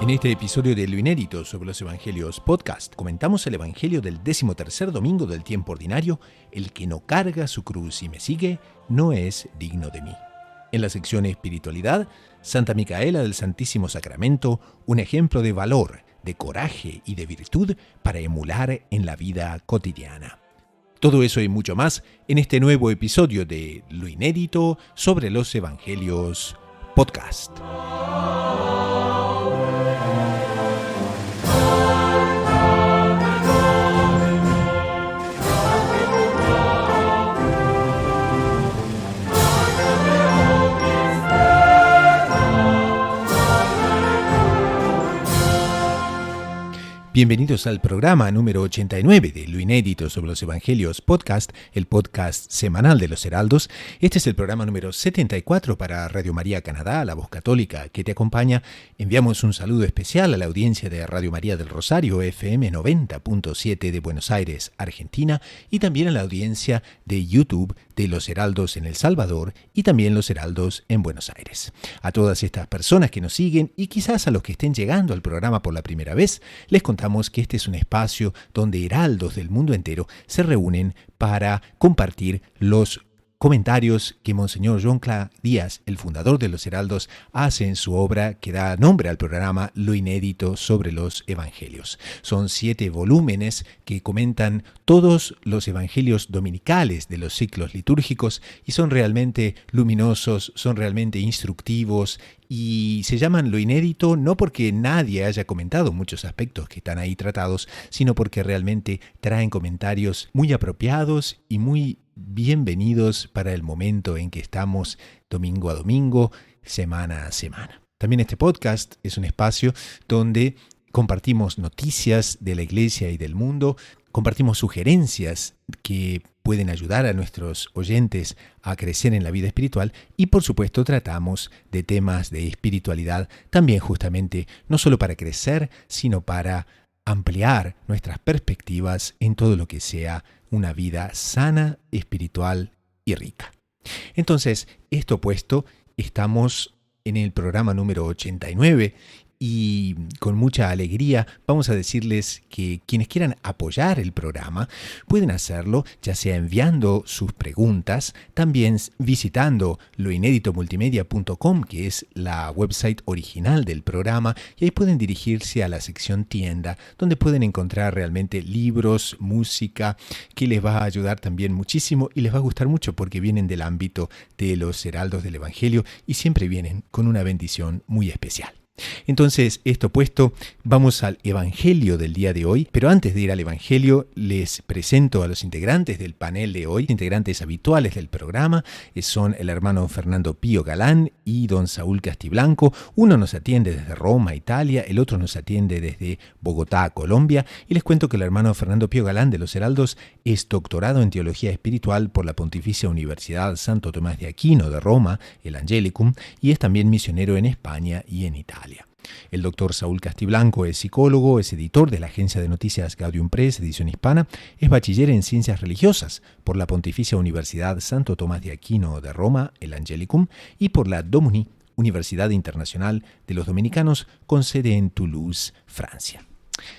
En este episodio de Lo Inédito sobre los Evangelios Podcast, comentamos el Evangelio del 13º domingo del tiempo ordinario. El que no carga su cruz y me sigue, no es digno de mí. En la sección Espiritualidad, Santa Micaela del Santísimo Sacramento, un ejemplo de valor, de coraje y de virtud para emular en la vida cotidiana. Todo eso y mucho más en este nuevo episodio de Lo Inédito sobre los Evangelios Podcast. Bienvenidos al programa número 89 de Lo Inédito sobre los Evangelios Podcast, el podcast semanal de los Heraldos. Este es el programa número 74 para Radio María Canadá, la voz católica que te acompaña. Enviamos un saludo especial a la audiencia de Radio María del Rosario, FM 90.7 de Buenos Aires, Argentina, y también a la audiencia de YouTube de los Heraldos en El Salvador y también los Heraldos en Buenos Aires. A todas estas personas que nos siguen y quizás a los que estén llegando al programa por la primera vez, les contamos que este es un espacio donde heraldos del mundo entero se reúnen para compartir los comentarios que Monseñor Joan Clark Díaz, el fundador de los Heraldos, hace en su obra que da nombre al programa Lo Inédito sobre los Evangelios. Son 7 volúmenes que comentan todos los evangelios dominicales de los ciclos litúrgicos y son realmente luminosos, son realmente instructivos y se llaman Lo Inédito no porque nadie haya comentado muchos aspectos que están ahí tratados, sino porque realmente traen comentarios muy apropiados y muy bienvenidos para el momento en que estamos domingo a domingo, semana a semana. También este podcast es un espacio donde compartimos noticias de la Iglesia y del mundo, compartimos sugerencias que pueden ayudar a nuestros oyentes a crecer en la vida espiritual y por supuesto tratamos de temas de espiritualidad también justamente no solo para crecer, sino para ampliar nuestras perspectivas en todo lo que sea una vida sana, espiritual y rica. Entonces, esto puesto, estamos en el programa número 89 y con mucha alegría vamos a decirles que quienes quieran apoyar el programa pueden hacerlo ya sea enviando sus preguntas, también visitando loinéditomultimedia.com, que es la website original del programa, y ahí pueden dirigirse a la sección tienda, donde pueden encontrar realmente libros, música, que les va a ayudar también muchísimo y les va a gustar mucho porque vienen del ámbito de los heraldos del Evangelio y siempre vienen con una bendición muy especial. Entonces, esto puesto, vamos al Evangelio del día de hoy, pero antes de ir al Evangelio, les presento a los integrantes del panel de hoy, integrantes habituales del programa, son el hermano Fernando Pío Galán y don Saúl Castiblanco. Uno nos atiende desde Roma, Italia, el otro nos atiende desde Bogotá, Colombia, y les cuento que el hermano Fernando Pío Galán de los Heraldos es doctorado en Teología Espiritual por la Pontificia Universidad Santo Tomás de Aquino de Roma, el Angelicum, y es también misionero en España y en Italia. El doctor Saúl Castiblanco es psicólogo, es editor de la agencia de noticias Gaudium Press, edición hispana, es bachiller en Ciencias Religiosas por la Pontificia Universidad Santo Tomás de Aquino de Roma, el Angelicum, y por la Domuni, Universidad Internacional de los Dominicanos, con sede en Toulouse, Francia.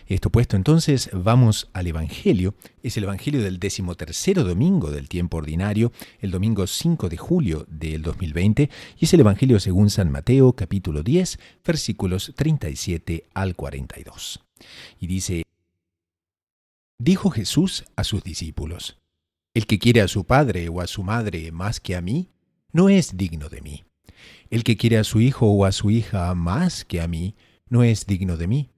Esto puesto, entonces, vamos al Evangelio. Es el Evangelio del 13º domingo del tiempo ordinario, el domingo 5 de julio del 2020, y es el Evangelio según San Mateo, capítulo 10, versículos 37 al 42. Y dice: Dijo Jesús a sus discípulos: El que quiere a su padre o a su madre más que a mí, no es digno de mí. El que quiere a su hijo o a su hija más que a mí, no es digno de mí.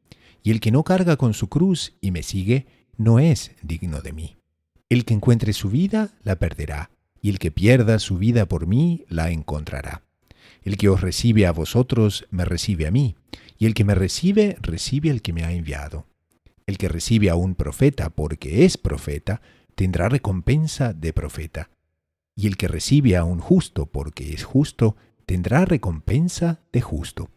Y el que no carga con su cruz y me sigue, no es digno de mí. El que encuentre su vida, la perderá, y el que pierda su vida por mí, la encontrará. El que os recibe a vosotros, me recibe a mí, y el que me recibe, recibe al que me ha enviado. El que recibe a un profeta porque es profeta, tendrá recompensa de profeta. Y el que recibe a un justo porque es justo, tendrá recompensa de justo.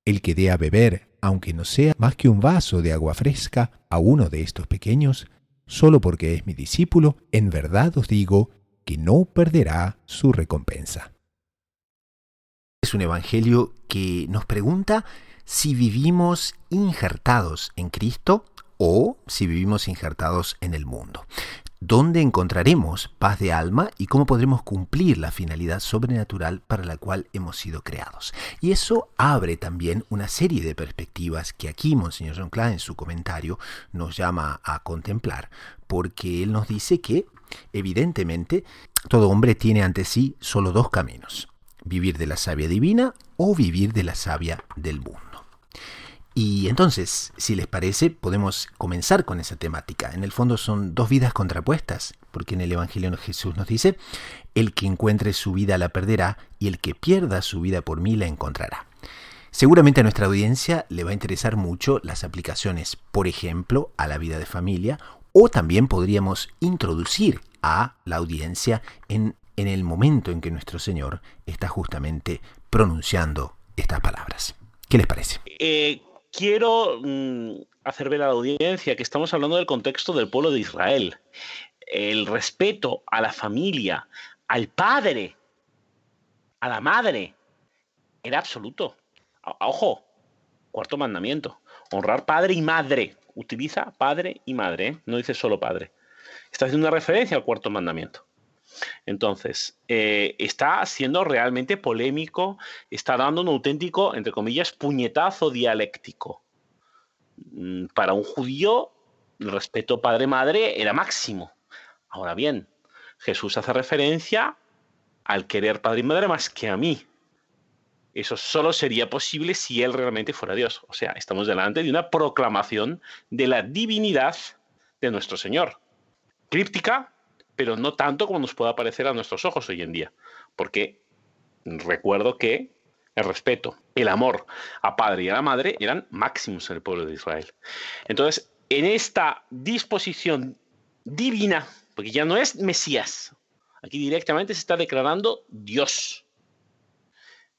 El que dé a beber, aunque no sea más que un vaso de agua fresca, a uno de estos pequeños, solo porque es mi discípulo, en verdad os digo que no perderá su recompensa. Es un evangelio que nos pregunta si vivimos injertados en Cristo o si vivimos injertados en el mundo. ¿Dónde encontraremos paz de alma y cómo podremos cumplir la finalidad sobrenatural para la cual hemos sido creados? Y eso abre también una serie de perspectivas que aquí Monseñor John Cla en su comentario nos llama a contemplar, porque él nos dice que, evidentemente, todo hombre tiene ante sí solo dos caminos: vivir de la savia divina o vivir de la savia del mundo. Y entonces, si les parece, podemos comenzar con esa temática. En el fondo son dos vidas contrapuestas, porque en el Evangelio Jesús nos dice: el que encuentre su vida la perderá, y el que pierda su vida por mí la encontrará. Seguramente a nuestra audiencia le va a interesar mucho las aplicaciones, por ejemplo, a la vida de familia, o también podríamos introducir a la audiencia en el momento en que nuestro Señor está justamente pronunciando estas palabras. ¿Qué les parece? Quiero hacer ver a la audiencia que estamos hablando del contexto del pueblo de Israel. El respeto a la familia, al padre, a la madre, era absoluto. Ojo, cuarto mandamiento: honrar padre y madre. Utiliza padre y madre, ¿eh? No dice solo padre. Está haciendo una referencia al cuarto mandamiento. Entonces, está siendo realmente polémico, está dando un auténtico, entre comillas, puñetazo dialéctico. Para un judío, el respeto padre-madre era máximo. Ahora bien, Jesús hace referencia al querer padre y madre más que a mí. Eso solo sería posible si él realmente fuera Dios. O sea, estamos delante de una proclamación de la divinidad de nuestro Señor. Críptica, pero no tanto como nos pueda parecer a nuestros ojos hoy en día, porque recuerdo que el respeto, el amor a padre y a la madre eran máximos en el pueblo de Israel. Entonces, en esta disposición divina, porque ya no es Mesías, aquí directamente se está declarando Dios.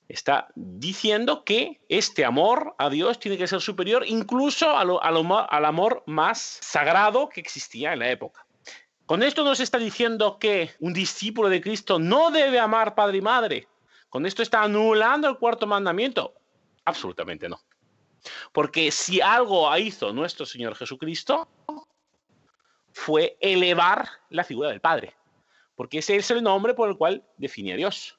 Está diciendo que este amor a Dios tiene que ser superior incluso al amor más sagrado que existía en la época. Con esto no se está diciendo que un discípulo de Cristo no debe amar padre y madre. Con esto está anulando el cuarto mandamiento. Absolutamente no. Porque si algo hizo nuestro Señor Jesucristo, fue elevar la figura del Padre. Porque ese es el nombre por el cual define a Dios.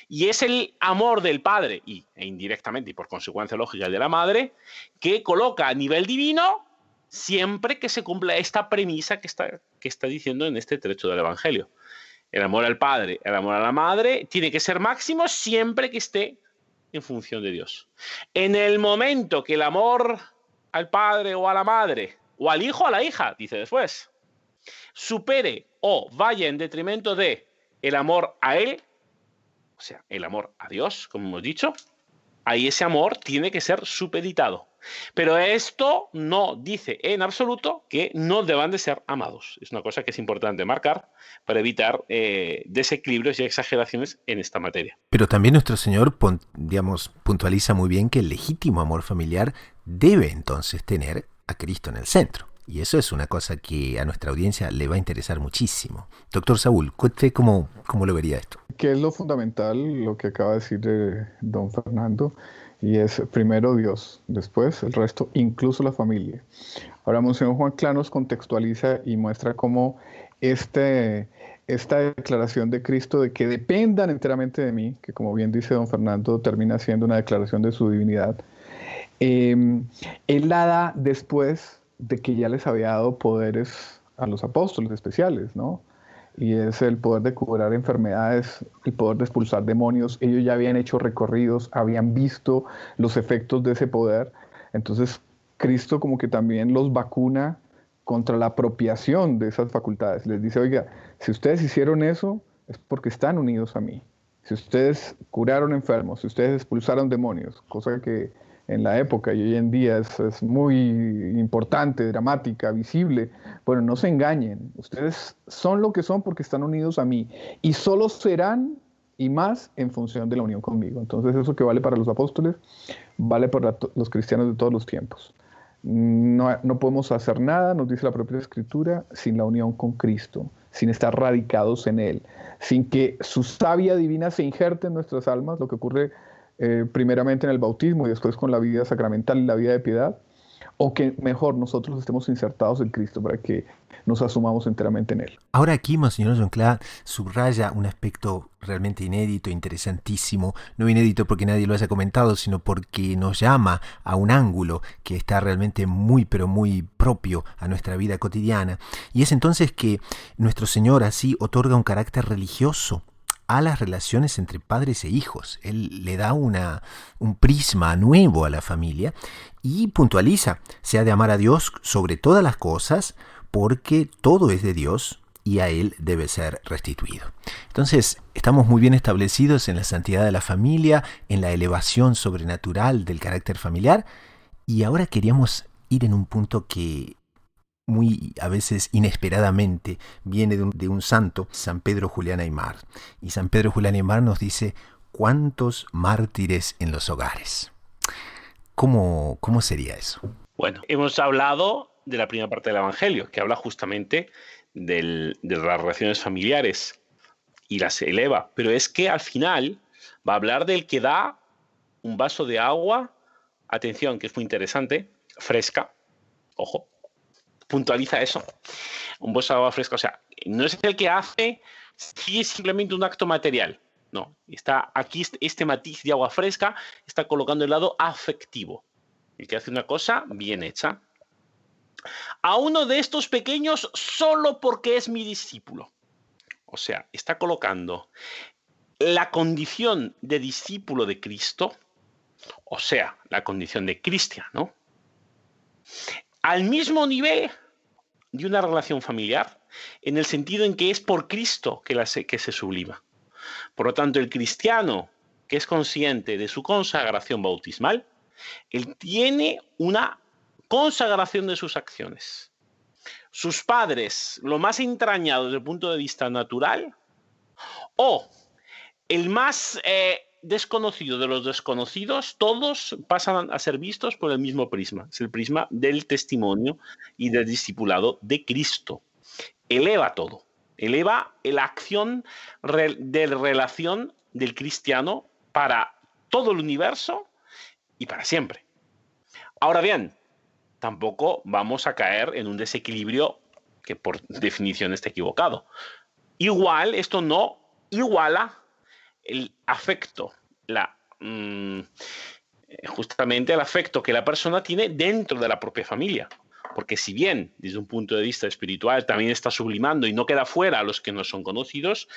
Y es el amor del Padre, e indirectamente y por consecuencia lógica de la Madre, que coloca a nivel divino siempre que se cumpla esta premisa que está diciendo en este trecho del Evangelio. El amor al Padre, el amor a la Madre, tiene que ser máximo siempre que esté en función de Dios. En el momento que el amor al Padre o a la Madre, o al hijo o a la hija, dice después, supere o vaya en detrimento de el amor a Él, o sea, el amor a Dios, como hemos dicho, ahí ese amor tiene que ser supeditado. Pero esto no dice en absoluto que no deban de ser amados. Es una cosa que es importante marcar para evitar desequilibrios y exageraciones en esta materia. Pero también nuestro Señor, puntualiza muy bien que el legítimo amor familiar debe entonces tener a Cristo en el centro. Y eso es una cosa que a nuestra audiencia le va a interesar muchísimo. Doctor Saúl, ¿usted cómo lo vería esto? ¿Qué es lo fundamental, lo que acaba de decir don Fernando? Y es primero Dios, después el resto, incluso la familia. Ahora, Monseñor Juan Cla nos contextualiza y muestra cómo esta declaración de Cristo de que dependan enteramente de mí, que como bien dice don Fernando, termina siendo una declaración de su divinidad, él la da después de que ya les había dado poderes a los apóstoles especiales, ¿no? Y es el poder de curar enfermedades, el poder de expulsar demonios. Ellos ya habían hecho recorridos, habían visto los efectos de ese poder. Entonces, Cristo como que también los vacuna contra la apropiación de esas facultades. Les dice, oiga, si ustedes hicieron eso, es porque están unidos a mí. Si ustedes curaron enfermos, si ustedes expulsaron demonios, cosa que en la época y hoy en día es muy importante, dramática, visible. Bueno, no se engañen. Ustedes son lo que son porque están unidos a mí. Y solo serán y más en función de la unión conmigo. Entonces eso que vale para los apóstoles, vale para los cristianos de todos los tiempos. No podemos hacer nada, nos dice la propia Escritura, sin la unión con Cristo, sin estar radicados en Él, sin que su savia divina se injerte en nuestras almas, lo que ocurre primeramente en el bautismo y después con la vida sacramental y la vida de piedad, o que mejor nosotros estemos insertados en Cristo para que nos asumamos enteramente en Él. Ahora aquí Monseñor Jonclar subraya un aspecto realmente inédito, interesantísimo, no inédito porque nadie lo haya comentado, sino porque nos llama a un ángulo que está realmente muy, pero muy propio a nuestra vida cotidiana. Y es entonces que nuestro Señor así otorga un carácter religioso a las relaciones entre padres e hijos. Él le da un prisma nuevo a la familia y puntualiza: se ha de amar a Dios sobre todas las cosas, porque todo es de Dios y a Él debe ser restituido. Entonces, estamos muy bien establecidos en la santidad de la familia, en la elevación sobrenatural del carácter familiar, y ahora queríamos ir en un punto que muy a veces inesperadamente viene de un santo, San Pedro Julián Aymar. Y San Pedro Julián Aymar nos dice: ¿cuántos mártires en los hogares? ¿Cómo sería eso? Bueno, hemos hablado de la primera parte del Evangelio, que habla justamente de las relaciones familiares y las eleva, pero es que al final va a hablar del que da un vaso de agua, atención, que es muy interesante, fresca, ojo, puntualiza eso, un vaso de agua fresca, o sea, no es el que hace, sí es simplemente un acto material, no, está aquí este matiz de agua fresca, está colocando el lado afectivo, el que hace una cosa bien hecha. A uno de estos pequeños solo porque es mi discípulo. O sea, está colocando la condición de discípulo de Cristo, o sea, la condición de cristiano, al mismo nivel de una relación familiar, en el sentido en que es por Cristo que se sublima. Por lo tanto, el cristiano que es consciente de su consagración bautismal, él tiene una consagración de sus acciones. Sus padres, lo más entrañado desde el punto de vista natural, o el más desconocido de los desconocidos, todos pasan a ser vistos por el mismo prisma. Es el prisma del testimonio y del discipulado de Cristo. Eleva todo. Eleva la acción de relación del cristiano para todo el universo y para siempre. Ahora bien, tampoco vamos a caer en un desequilibrio que por definición está equivocado. Igual, esto no iguala el afecto, justamente el afecto que la persona tiene dentro de la propia familia. Porque si bien, desde un punto de vista espiritual, también está sublimando y no queda fuera a los que no son conocidos,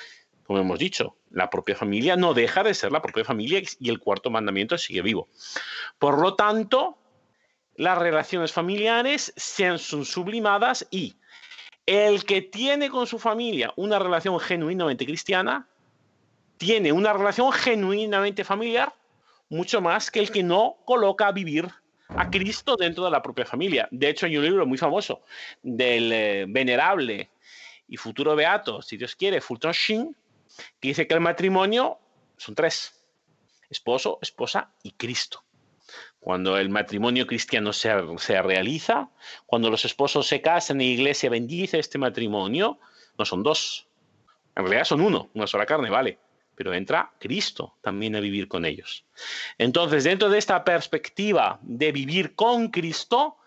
como hemos dicho, la propia familia no deja de ser la propia familia y el cuarto mandamiento sigue vivo. Por lo tanto, las relaciones familiares son sublimadas y el que tiene con su familia una relación genuinamente cristiana tiene una relación genuinamente familiar mucho más que el que no coloca a vivir a Cristo dentro de la propia familia. De hecho, hay un libro muy famoso del venerable y futuro beato, si Dios quiere, Fulton Sheen, que dice que el matrimonio son tres: esposo, esposa y Cristo. Cuando el matrimonio cristiano se realiza, cuando los esposos se casan y la iglesia bendice este matrimonio, no son dos, en realidad son uno, una sola carne, vale, pero entra Cristo también a vivir con ellos. Entonces, dentro de esta perspectiva de vivir con Cristo,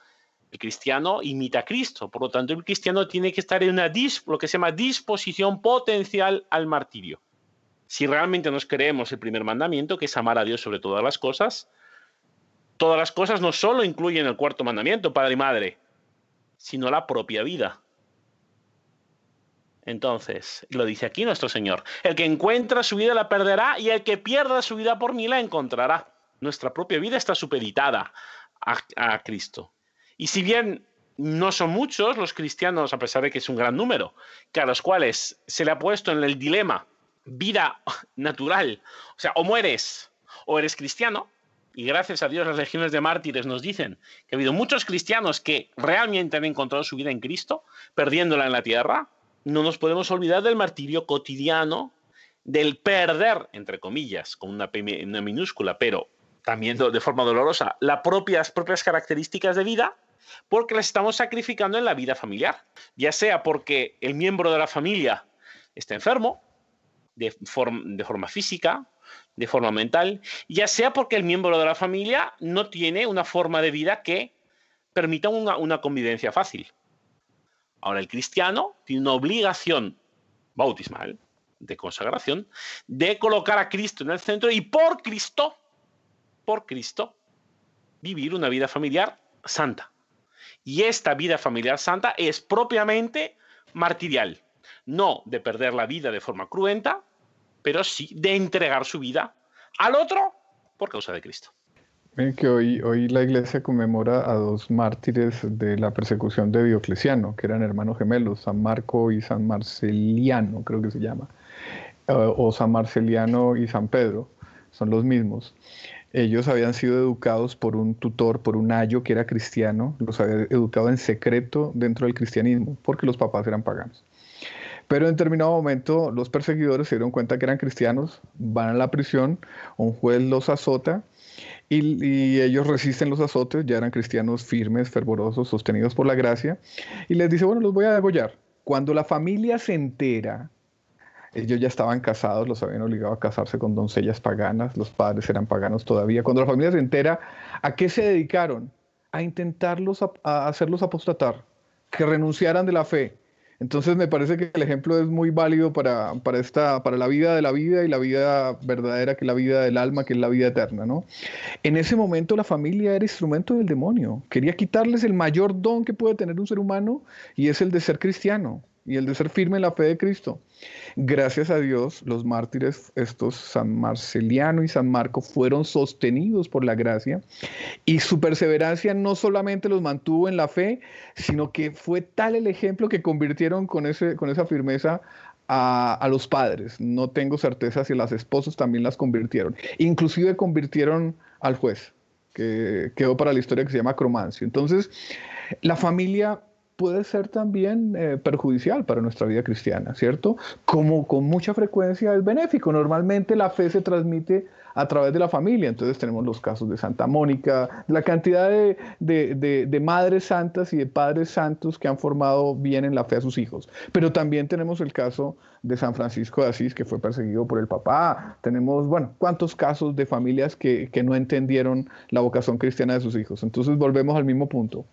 el cristiano imita a Cristo, por lo tanto el cristiano tiene que estar en lo que se llama disposición potencial al martirio. Si realmente nos creemos el primer mandamiento, que es amar a Dios sobre todas las cosas no solo incluyen el cuarto mandamiento, padre y madre, sino la propia vida. Entonces, lo dice aquí nuestro Señor: el que encuentra su vida la perderá, y el que pierda su vida por mí la encontrará. Nuestra propia vida está supeditada a Cristo. Y si bien no son muchos los cristianos, a pesar de que es un gran número, que a los cuales se le ha puesto en el dilema vida natural, o sea, o mueres o eres cristiano, y gracias a Dios las legiones de mártires nos dicen que ha habido muchos cristianos que realmente han encontrado su vida en Cristo, perdiéndola en la tierra, no nos podemos olvidar del martirio cotidiano, del perder, entre comillas, con una minúscula, pero también de forma dolorosa, las propias características de vida, porque las estamos sacrificando en la vida familiar, ya sea porque el miembro de la familia está enfermo, de forma física, de forma mental, ya sea porque el miembro de la familia no tiene una forma de vida que permita una convivencia fácil. Ahora, el cristiano tiene una obligación bautismal, de consagración, de colocar a Cristo en el centro y por Cristo, vivir una vida familiar santa. Y esta vida familiar santa es propiamente martirial, no de perder la vida de forma cruenta, pero sí de entregar su vida al otro por causa de Cristo. Miren que hoy la iglesia conmemora a dos mártires de la persecución de Diocleciano, que eran hermanos gemelos, San Marco y San Marceliano, creo que se llama, o San Marceliano y San Pedro, son los mismos. Ellos habían sido educados por un tutor, por un ayo que era cristiano, los había educado en secreto dentro del cristianismo, porque los papás eran paganos. Pero en determinado momento los perseguidores se dieron cuenta que eran cristianos, van a la prisión, un juez los azota y ellos resisten los azotes, ya eran cristianos firmes, fervorosos, sostenidos por la gracia, y les dice, bueno, los voy a degollar. Cuando la familia se entera, ellos ya estaban casados, los habían obligado a casarse con doncellas paganas, los padres eran paganos todavía. Cuando la familia se entera, ¿a qué se dedicaron? A intentarlos, a hacerlos apostatar, que renunciaran de la fe. Entonces me parece que el ejemplo es muy válido para la vida de la vida y la vida verdadera, que es la vida del alma, que es la vida eterna, ¿no? En ese momento la familia era instrumento del demonio. Quería quitarles el mayor don que puede tener un ser humano y es el de ser cristiano y el de ser firme en la fe de Cristo. Gracias a Dios, los mártires, estos San Marceliano y San Marco, fueron sostenidos por la gracia y su perseverancia no solamente los mantuvo en la fe, sino que fue tal el ejemplo que convirtieron con esa firmeza a los padres. No tengo certeza si las esposas también las convirtieron. Inclusive convirtieron al juez, que quedó para la historia, que se llama Cromancio. Entonces, la familia puede ser también perjudicial para nuestra vida cristiana, ¿cierto? Como con mucha frecuencia es benéfico. Normalmente la fe se transmite a través de la familia. Entonces tenemos los casos de Santa Mónica, la cantidad de madres santas y de padres santos que han formado bien en la fe a sus hijos. Pero también tenemos el caso de San Francisco de Asís, que fue perseguido por el papá. Tenemos, bueno, cuántos casos de familias que no entendieron la vocación cristiana de sus hijos. Entonces volvemos al mismo punto.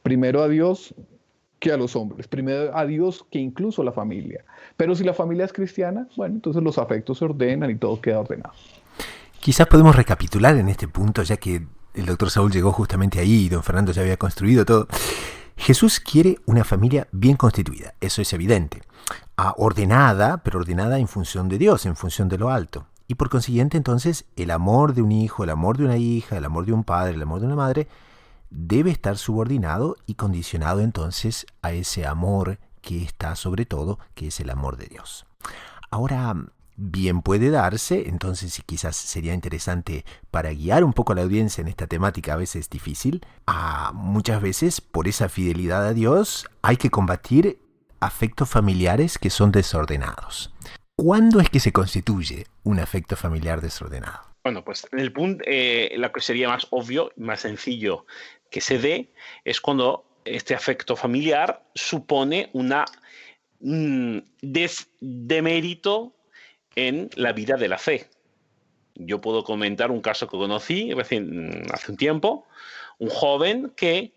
Primero a Dios que a los hombres, primero a Dios que incluso la familia. Pero si la familia es cristiana, bueno, entonces los afectos se ordenan y todo queda ordenado. Quizás podemos recapitular en este punto, ya que el doctor Saúl llegó justamente ahí y don Fernando ya había construido todo. Jesús quiere una familia bien constituida, eso es evidente. Ordenada, pero ordenada en función de Dios, en función de lo alto. Y por consiguiente, entonces, el amor de un hijo, el amor de una hija, el amor de un padre, el amor de una madre, debe estar subordinado y condicionado entonces a ese amor que está sobre todo, que es el amor de Dios. Ahora, bien puede darse, entonces quizás sería interesante para guiar un poco a la audiencia en esta temática a veces difícil, muchas veces por esa fidelidad a Dios hay que combatir afectos familiares que son desordenados. ¿Cuándo es que se constituye un afecto familiar desordenado? Bueno, pues en el punto, lo que sería más obvio, más sencillo que se dé, es cuando este afecto familiar supone una demérito en la vida de la fe. Yo puedo comentar un caso que conocí hace un tiempo, un joven que,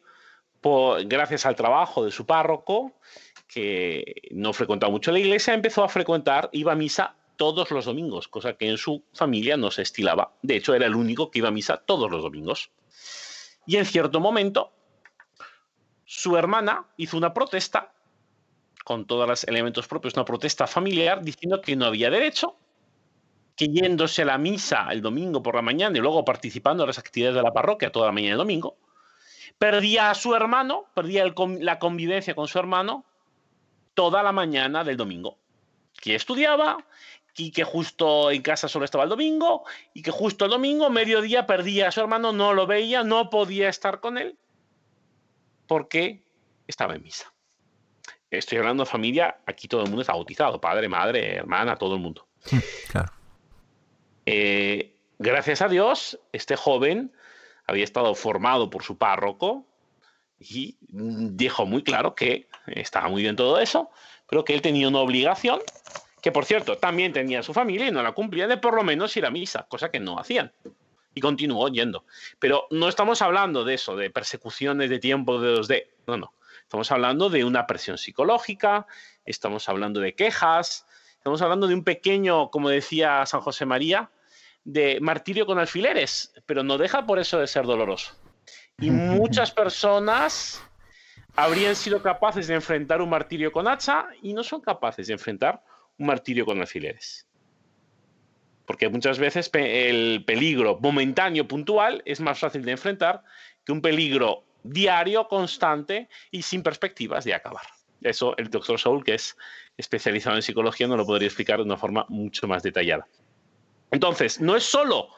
gracias al trabajo de su párroco, que no frecuentaba mucho la iglesia, empezó a frecuentar, iba a misa todos los domingos, cosa que en su familia no se estilaba. De hecho, era el único que iba a misa todos los domingos. Y en cierto momento, su hermana hizo una protesta, con todos los elementos propios, una protesta familiar, diciendo que no había derecho, que yéndose a la misa el domingo por la mañana y luego participando en las actividades de la parroquia toda la mañana y domingo, perdía a su hermano, perdía la convivencia con su hermano toda la mañana del domingo. Que estudiaba y que justo en casa solo estaba el domingo y que justo el domingo, mediodía, perdía a su hermano, no lo veía, no podía estar con él porque estaba en misa. Estoy hablando de familia, aquí todo el mundo está bautizado, padre, madre, hermana, todo el mundo. Claro. Gracias a Dios, este joven había estado formado por su párroco y dijo muy claro que estaba muy bien todo eso, pero que él tenía una obligación que por cierto también tenía su familia y no la cumplía de por lo menos ir a misa, cosa que no hacían. Y continuó yendo. Pero no estamos hablando de eso, de persecuciones de tiempo de 2D. No, no. Estamos hablando de una presión psicológica, estamos hablando de quejas, estamos hablando de un pequeño, como decía San José María, de martirio con alfileres, pero no deja por eso de ser doloroso. Y muchas personas habrían sido capaces de enfrentar un martirio con hacha y no son capaces de enfrentar un martirio con alfileres. Porque muchas veces el peligro momentáneo, puntual, es más fácil de enfrentar que un peligro diario, constante y sin perspectivas de acabar. Eso el doctor Saúl, que es especializado en psicología, nos lo podría explicar de una forma mucho más detallada. Entonces, no es solo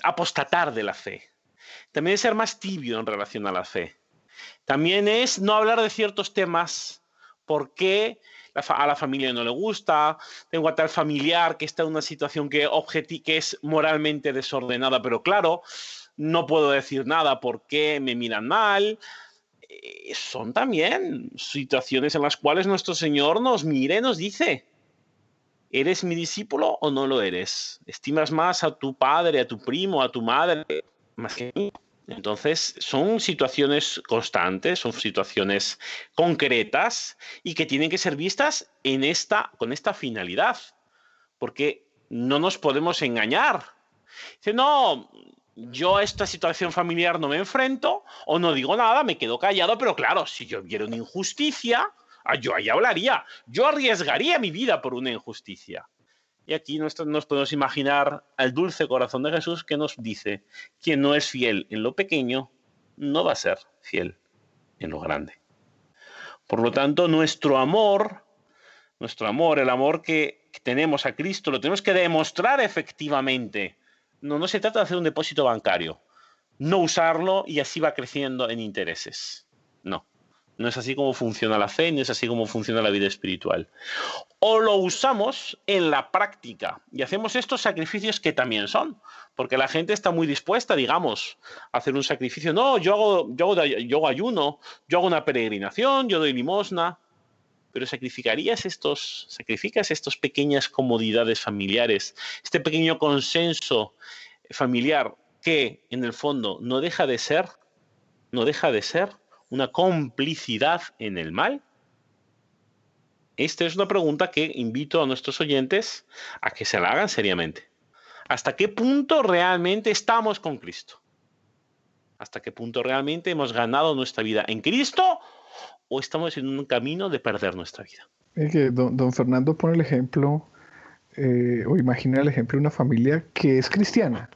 apostatar de la fe, también es ser más tibio en relación a la fe. También es no hablar de ciertos temas porque a la familia no le gusta, tengo a tal familiar que está en una situación que es moralmente desordenada, pero claro, no puedo decir nada porque me miran mal. Son también situaciones en las cuales nuestro Señor nos mira y nos dice: ¿eres mi discípulo o no lo eres? ¿Estimas más a tu padre, a tu primo, a tu madre, más que a mí? Entonces, son situaciones constantes, son situaciones concretas y que tienen que ser vistas con esta finalidad, porque no nos podemos engañar. Dice, no, yo a esta situación familiar no me enfrento o no digo nada, me quedo callado, pero claro, si yo viera una injusticia, yo ahí hablaría, yo arriesgaría mi vida por una injusticia. Y aquí nos podemos imaginar al dulce corazón de Jesús que nos dice: quien no es fiel en lo pequeño, no va a ser fiel en lo grande. Por lo tanto, nuestro amor, el amor que tenemos a Cristo, lo tenemos que demostrar efectivamente. No se trata de hacer un depósito bancario, no usarlo y así va creciendo en intereses. No es así como funciona la fe, no es así como funciona la vida espiritual. O lo usamos en la práctica y hacemos estos sacrificios que también son, porque la gente está muy dispuesta, digamos, a hacer un sacrificio. No, yo hago ayuno, yo hago una peregrinación, yo doy limosna, pero sacrificas estas pequeñas comodidades familiares, este pequeño consenso familiar que en el fondo no deja de ser una complicidad en el mal. Esta es una pregunta que invito a nuestros oyentes a que se la hagan seriamente. ¿Hasta qué punto realmente estamos con Cristo? ¿Hasta qué punto realmente hemos ganado nuestra vida en Cristo o estamos en un camino de perder nuestra vida? Es que don Fernando pone el ejemplo, o imagina el ejemplo de una familia que es cristiana,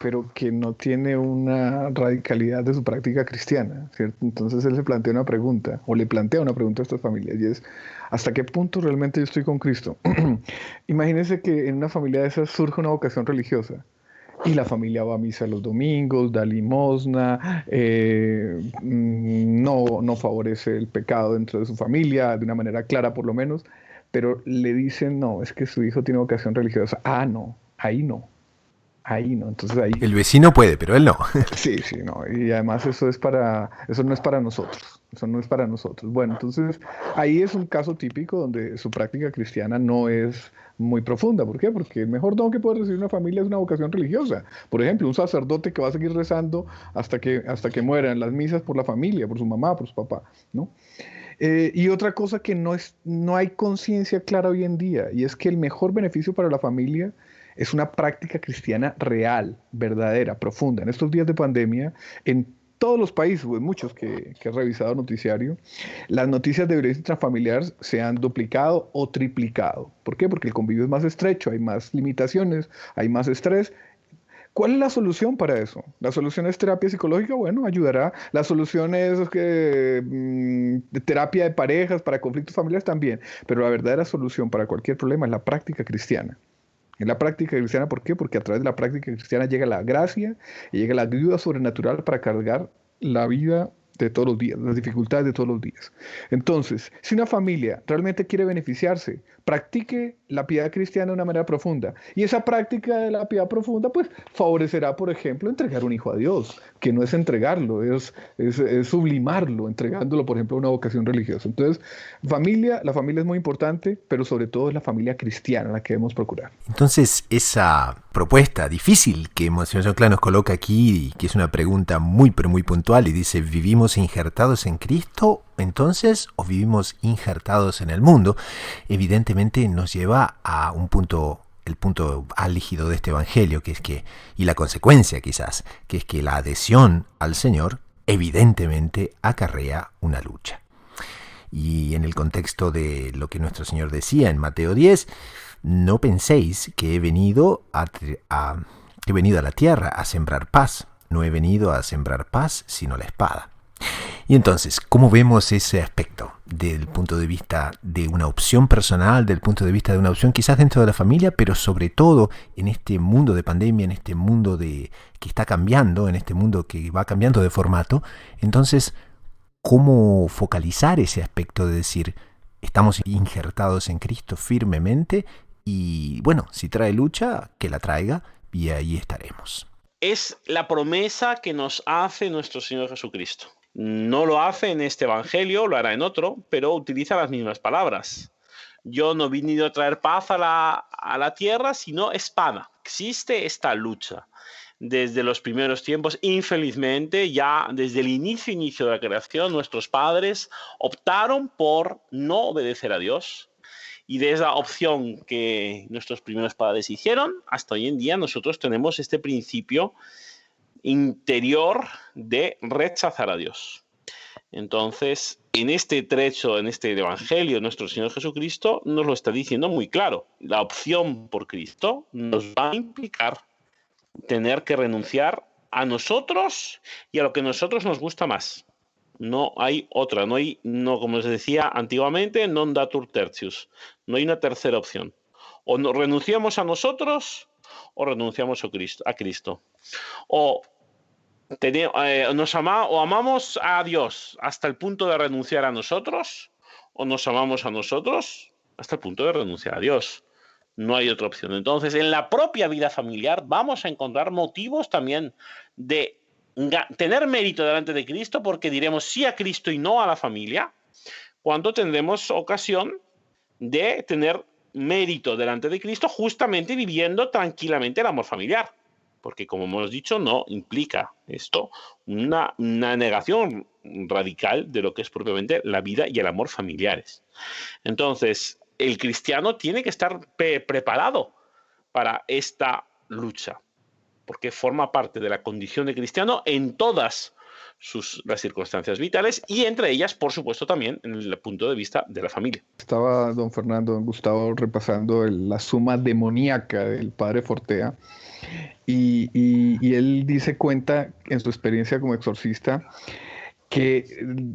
pero que no tiene una radicalidad de su práctica cristiana, ¿cierto? Entonces él se plantea una pregunta, o le plantea una pregunta a estas familias, y es: ¿hasta qué punto realmente yo estoy con Cristo? Imagínense que en una familia de esas surge una vocación religiosa, y la familia va a misa los domingos, da limosna, no favorece el pecado dentro de su familia, de una manera clara por lo menos, pero le dicen: no, es que su hijo tiene vocación religiosa. Ah, no, ahí no. Ahí no, entonces ahí... El vecino puede, pero él no. Sí, no, y además eso no es para nosotros. Bueno, entonces ahí es un caso típico donde su práctica cristiana no es muy profunda. ¿Por qué? Porque el mejor don que puede recibir una familia es una vocación religiosa. Por ejemplo, un sacerdote que va a seguir rezando hasta que muera en las misas por la familia, por su mamá, por su papá, ¿no? Y otra cosa que no hay conciencia clara hoy en día, y es que el mejor beneficio para la familia es una práctica cristiana real, verdadera, profunda. En estos días de pandemia, en todos los países, o en muchos que he revisado noticiario, las noticias de violencia intrafamiliar se han duplicado o triplicado. ¿Por qué? Porque el convivio es más estrecho, hay más limitaciones, hay más estrés. ¿Cuál es la solución para eso? ¿La solución es terapia psicológica? Bueno, ayudará. ¿La solución es terapia de parejas para conflictos familiares? También. Pero la verdadera solución para cualquier problema es la práctica cristiana. En la práctica cristiana, ¿por qué? Porque a través de la práctica cristiana llega la gracia y llega la ayuda sobrenatural para cargar la vida de todos los días, las dificultades de todos los días. Entonces, si una familia realmente quiere beneficiarse, practique la piedad cristiana de una manera profunda. Y esa práctica de la piedad profunda, pues, favorecerá, por ejemplo, entregar un hijo a Dios, que no es entregarlo, es sublimarlo, entregándolo, por ejemplo, a una vocación religiosa. Entonces, la familia es muy importante, pero sobre todo es la familia cristiana la que debemos procurar. Entonces, esa propuesta difícil que Monseñor John nos coloca aquí, y que es una pregunta muy, pero muy puntual, y dice, ¿vivimos injertados en Cristo entonces o vivimos injertados en el mundo? Evidentemente nos lleva a un punto, el punto álgido de este evangelio, que es que, y la consecuencia quizás, que es que la adhesión al Señor evidentemente acarrea una lucha. Y en el contexto de lo que nuestro Señor decía en Mateo 10, no penséis que he venido a la tierra a sembrar paz. No he venido a sembrar paz, sino la espada. Y entonces, ¿cómo vemos ese aspecto del punto de vista de una opción personal, del punto de vista de una opción quizás dentro de la familia, pero sobre todo en este mundo de pandemia, en este mundo que está cambiando, en este mundo que va cambiando de formato? Entonces, ¿cómo focalizar ese aspecto de decir, estamos injertados en Cristo firmemente y, bueno, si trae lucha, que la traiga y ahí estaremos? Es la promesa que nos hace nuestro Señor Jesucristo. No lo hace en este evangelio, lo hará en otro, pero utiliza las mismas palabras. Yo no he venido a traer paz a la tierra, sino espada. Existe esta lucha. Desde los primeros tiempos, infelizmente, ya desde el inicio de la creación, nuestros padres optaron por no obedecer a Dios. Y de esa opción que nuestros primeros padres hicieron, hasta hoy en día nosotros tenemos este principio interior de rechazar a Dios. Entonces, en este trecho, en este evangelio, nuestro Señor Jesucristo nos lo está diciendo muy claro. La opción por Cristo nos va a implicar tener que renunciar a nosotros y a lo que a nosotros nos gusta más. No hay otra, como se decía antiguamente, non datur tertius. No hay una tercera opción. O renunciamos a nosotros o renunciamos a Cristo. O amamos a Dios hasta el punto de renunciar a nosotros, o nos amamos a nosotros hasta el punto de renunciar a Dios. No hay otra opción. Entonces, en la propia vida familiar vamos a encontrar motivos también de tener mérito delante de Cristo, porque diremos sí a Cristo y no a la familia, cuando tendremos ocasión de tener mérito delante de Cristo justamente viviendo tranquilamente el amor familiar. Porque, como hemos dicho, no implica esto una negación radical de lo que es propiamente la vida y el amor familiares. Entonces, el cristiano tiene que estar preparado para esta lucha, porque forma parte de la condición de cristiano en todas las circunstancias vitales y entre ellas, por supuesto, también en el punto de vista de la familia. Estaba don Gustavo repasando la suma demoníaca del padre Fortea y él cuenta en su experiencia como exorcista que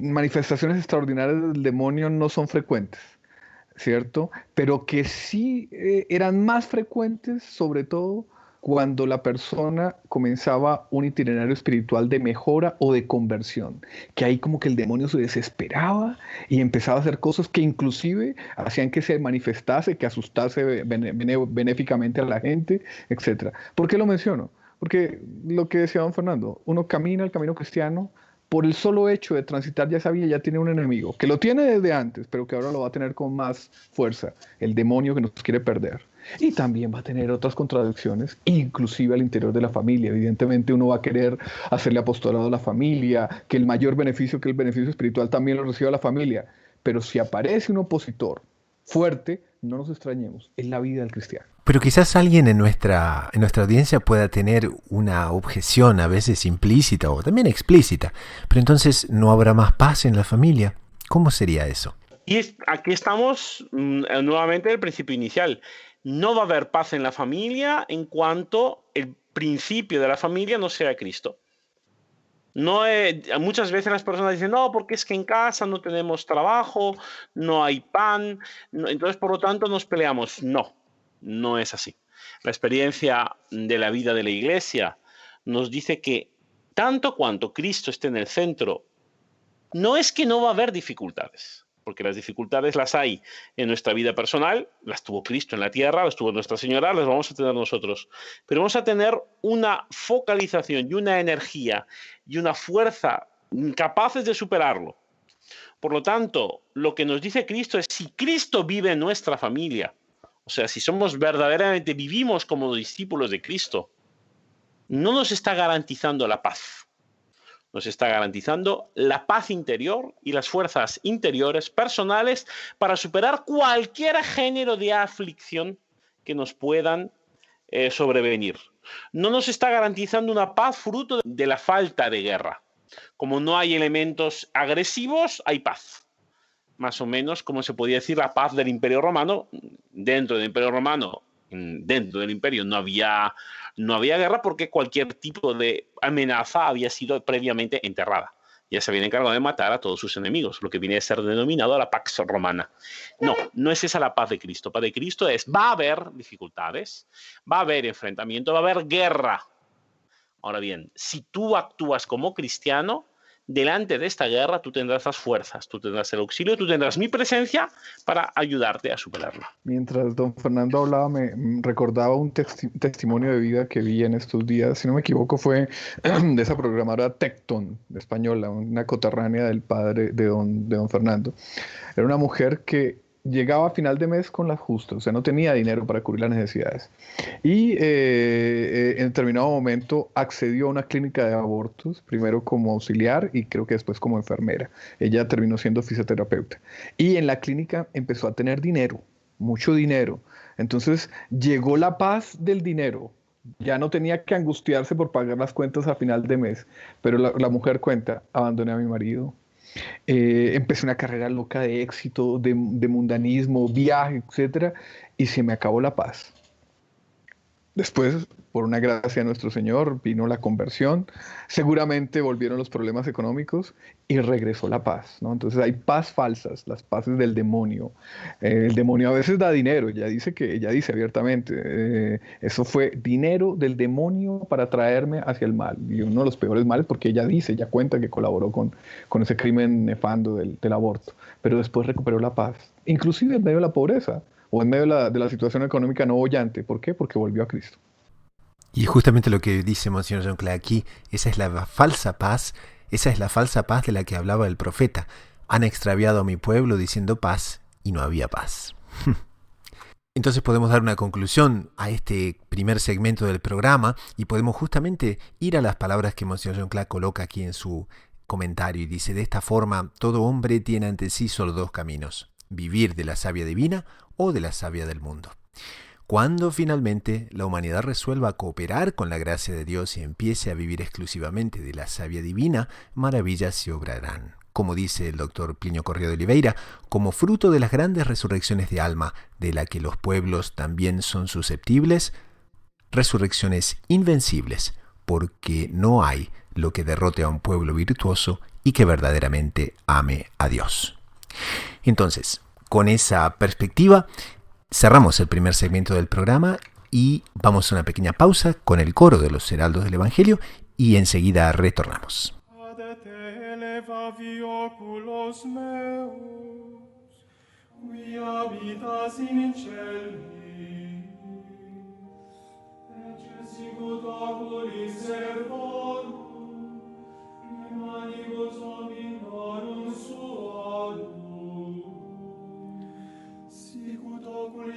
manifestaciones extraordinarias del demonio no son frecuentes, ¿cierto? Pero que sí eran más frecuentes, sobre todo cuando la persona comenzaba un itinerario espiritual de mejora o de conversión, que ahí como que el demonio se desesperaba y empezaba a hacer cosas que inclusive hacían que se manifestase, que asustase benéficamente a la gente, etc. ¿Por qué lo menciono? Porque lo que decía don Fernando, uno camina el camino cristiano por el solo hecho de transitar ya esa vía, ya tiene un enemigo, que lo tiene desde antes, pero que ahora lo va a tener con más fuerza, el demonio que nos quiere perder. Y también va a tener otras contradicciones, inclusive al interior de la familia. Evidentemente uno va a querer hacerle apostolado a la familia, que el mayor beneficio, que el beneficio espiritual también lo reciba la familia. Pero si aparece un opositor fuerte, no nos extrañemos, es la vida del cristiano. Pero quizás alguien en nuestra audiencia pueda tener una objeción a veces implícita o también explícita. Pero entonces, ¿no habrá más paz en la familia? ¿Cómo sería eso? Y aquí estamos nuevamente en el principio inicial. No va a haber paz en la familia en cuanto el principio de la familia no sea Cristo. Muchas veces las personas dicen, no, porque es que en casa no tenemos trabajo, no hay pan, entonces por lo tanto nos peleamos. No es así. La experiencia de la vida de la Iglesia nos dice que tanto cuanto Cristo esté en el centro, no es que no va a haber dificultades. porque las dificultades las hay en nuestra vida personal, las tuvo Cristo en la tierra, las tuvo Nuestra Señora, las vamos a tener nosotros. Pero vamos a tener una focalización y una energía y una fuerza capaces de superarlo. Por lo tanto, lo que nos dice Cristo es, si Cristo vive en nuestra familia, o sea, si somos verdaderamente, vivimos como discípulos de Cristo, no nos está garantizando la paz. Nos está garantizando la paz interior y las fuerzas interiores personales para superar cualquier género de aflicción que nos puedan sobrevenir. No nos está garantizando una paz fruto de la falta de guerra. Como no hay elementos agresivos, hay paz. Más o menos como se podía decir la paz del Imperio Romano. Dentro del Imperio Romano, dentro del imperio no había guerra porque cualquier tipo de amenaza había sido previamente enterrada. Ya se habían encargado de matar a todos sus enemigos, lo que viene a ser denominado la Pax Romana. No es esa la paz de Cristo. La paz de Cristo es, va a haber dificultades, va a haber enfrentamiento, va a haber guerra. Ahora bien, si tú actúas como cristiano, delante de esta guerra tú tendrás las fuerzas, tú tendrás el auxilio, tú tendrás mi presencia para ayudarte a superarla. Mientras don Fernando hablaba, me recordaba un testimonio de vida que vi en estos días, si no me equivoco, fue de esa programadora Tecton, española, una coterránea del padre de don Fernando. Era una mujer que llegaba a final de mes con las justas, o sea, no tenía dinero para cubrir las necesidades. Y en determinado momento accedió a una clínica de abortos, primero como auxiliar y creo que después como enfermera. Ella terminó siendo fisioterapeuta. Y en la clínica empezó a tener dinero, mucho dinero. Entonces llegó la paz del dinero. Ya no tenía que angustiarse por pagar las cuentas a final de mes. Pero la mujer cuenta, abandoné a mi marido. Empecé una carrera loca de éxito, de mundanismo, viaje, etcétera, y se me acabó la paz. Después, por una gracia de nuestro Señor, vino la conversión, seguramente volvieron los problemas económicos y regresó la paz, ¿no? Entonces hay paz falsas, las paces del demonio. El demonio a veces da dinero, ella dice abiertamente, eso fue dinero del demonio para traerme hacia el mal. Y uno de los peores males porque ella cuenta que colaboró con ese crimen nefando del aborto, pero después recuperó la paz, inclusive en medio de la pobreza o en medio de la situación económica no bollante. ¿Por qué? Porque volvió a Cristo. Y justamente lo que dice Monseñor John aquí, esa es la falsa paz de la que hablaba el profeta. Han extraviado a mi pueblo diciendo paz y no había paz. Entonces podemos dar una conclusión a este primer segmento del programa y podemos justamente ir a las palabras que Monseñor John Clark coloca aquí en su comentario y dice: de esta forma, todo hombre tiene ante sí solo dos caminos: vivir de la savia divina o de la savia del mundo. Cuando finalmente la humanidad resuelva cooperar con la gracia de Dios y empiece a vivir exclusivamente de la savia divina, maravillas se obrarán. Como dice el doctor Plinio Corrêa de Oliveira, como fruto de las grandes resurrecciones de alma, de la que los pueblos también son susceptibles, resurrecciones invencibles, porque no hay lo que derrote a un pueblo virtuoso y que verdaderamente ame a Dios. Entonces, con esa perspectiva, cerramos el primer segmento del programa y vamos a una pequeña pausa con el coro de los heraldos del Evangelio y enseguida retornamos.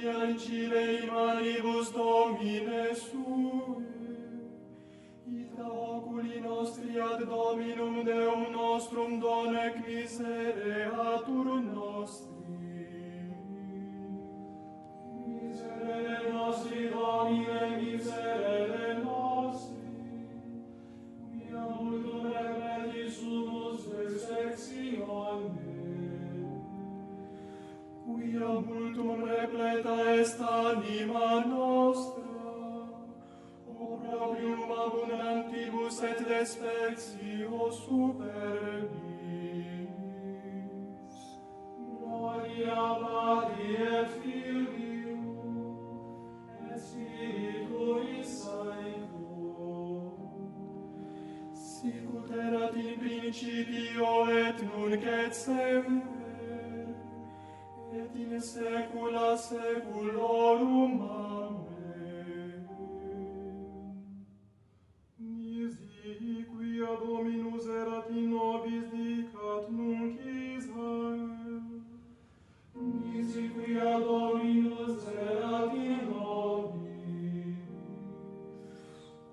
Ancile imanibus Domine sue, ita oculi nostri ad Dominum Deum nostrum donec misereatur nostri. Miserere nostri, Domine, miserere nostri, quia multum repleti sumus vexectione, quia multum repleta est anima nostra, opprobrium abundantibus et despectio superbis. Gloria Patri et Filio et Spiritui Sancto, sicut erat in principio et nunc et semper in saecula saeculorum. Amen. Nisi quia Dominus erat in nobis dicat nunc Israel. Nisi quia Dominus erat in nobis.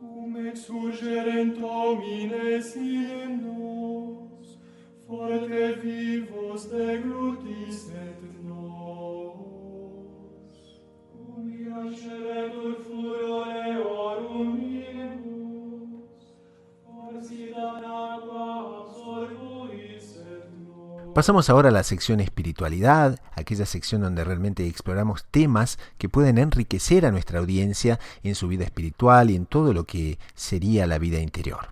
Cum exsurgerent homines in nos, forte vivos deglutis et nos. Cum iasceretur furore orum minibus, forsidat aqua absorbuis et nos. Pasamos ahora a la sección espiritualidad, aquella sección donde realmente exploramos temas que pueden enriquecer a nuestra audiencia en su vida espiritual y en todo lo que sería la vida interior.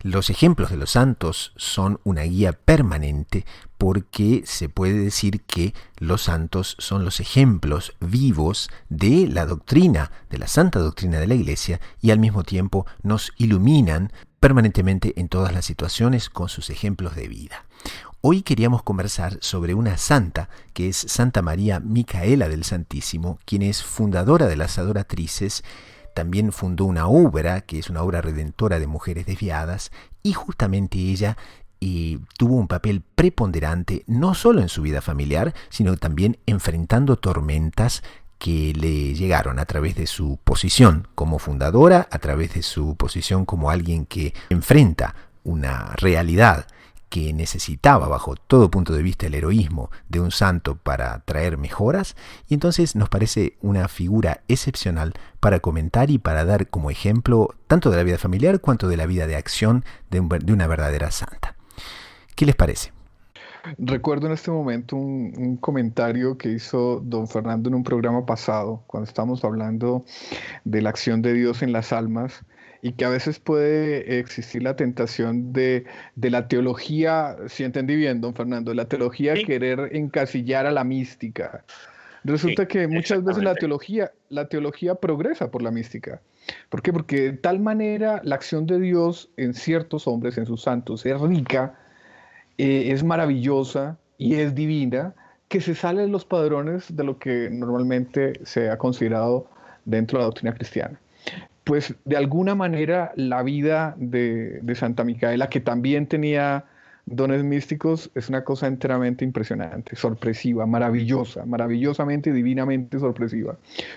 Los ejemplos de los santos son una guía permanente porque se puede decir que los santos son los ejemplos vivos de la doctrina, de la santa doctrina de la Iglesia, y al mismo tiempo nos iluminan permanentemente en todas las situaciones con sus ejemplos de vida. Hoy queríamos conversar sobre una santa que es Santa María Micaela del Santísimo, quien es fundadora de las Adoratrices. También fundó una obra, que es una obra redentora de mujeres desviadas, y justamente ella tuvo un papel preponderante no solo en su vida familiar, sino también enfrentando tormentas que le llegaron a través de su posición como fundadora, a través de su posición como alguien que enfrenta una realidad que necesitaba bajo todo punto de vista el heroísmo de un santo para traer mejoras, y entonces nos parece una figura excepcional para comentar y para dar como ejemplo tanto de la vida familiar cuanto de la vida de acción de una verdadera santa. ¿Qué les parece? Recuerdo en este momento un comentario que hizo don Fernando en un programa pasado, cuando estábamos hablando de la acción de Dios en las almas, y que a veces puede existir la tentación de la teología, si entendí bien, don Fernando, de la teología Sí. querer encasillar a la mística. Resulta que muchas veces la teología progresa por la mística. ¿Por qué? Porque de tal manera la acción de Dios en ciertos hombres, en sus santos, es rica, es maravillosa y es divina, que se sale de los padrones de lo que normalmente se ha considerado dentro de la doctrina cristiana. Pues de alguna manera la vida de Santa Micaela, que también tenía dones místicos, es una cosa enteramente impresionante, sorpresiva, maravillosa, maravillosamente y divinamente sorpresiva.